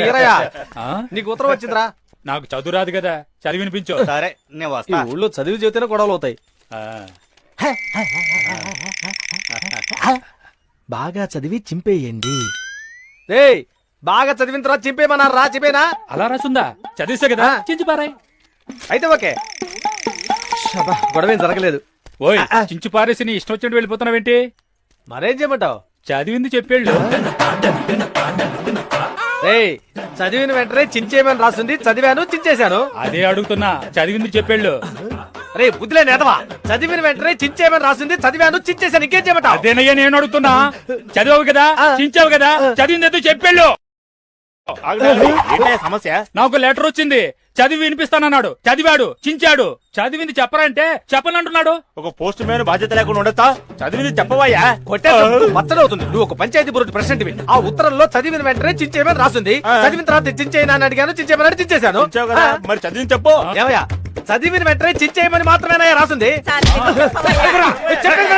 ఈరయ్యా నీకు ఉత్తరం వచ్చిందిరా? నాకు చదువు రాదు కదా, చదివి వినిపించు. సరే నేను వస్తా. ఊళ్ళో చదివి చెబితేనే గొడవలు అవుతాయి. బాగా చదివి చింపేయండి. బాగా చదివిన తర్వాత చింపేమన్నారా? చింపేనా? అలా రాసుందా? చదివిస్తే కదా చించి పారాయి. అయితే ఓకే. గొడవేం జరగలేదు. ఓయ్ చించి పారేసి నీ ఇష్టం వచ్చినట్టు వెళ్ళిపోతున్నావేంటి? మరేం చేయమంటావు? చదివింది చెప్పేళ్ళు. చదివిన వెంటనే చించేయమని రాసింది, చదివాను చించేశాను. అదే అడుగుతున్నా, చదివింది చెప్పేళ్ళు. రే బుద్ధిలే నేతవా, చదివిన వెంటనే చించేయమని రాసింది, చదివాను చించేశాను. ఇంకేం చేయమంటావు? అదేనయ్యా నేను అడుగుతున్నా. చదివావు కదా, చించావు కదా, చదివింది ఏదో చెప్పేళ్ళు. సమస్య? నాకు లెటర్ వచ్చింది, చదివి వినిపిస్తానన్నాడు. చదివాడు, చించాడు. చదివింది చెప్పరంటే చెప్పనంటున్నాడు. ఒక పోస్ట్ మ్యాన్ బాధ్యత లేకుండా ఉండొచ్చా? చదివింది చెప్పవయ్యా. మచ్చడవుతుంది. నువ్వు ఒక పంచాయతీ బోర్డు ప్రెసిడెంట్. ఆ ఉత్తరంలో చదివిన వెంటనే చించేయమని రాసింది, చదివిన తర్వాత చించేయని అడిగాను, చించేయమని చించేశాను. మరి చదివింది చెప్పు. ఏమయ్యా, చదివిన వెంటనే చించేయమని మాత్రమేనా రాసింది? చెప్పండి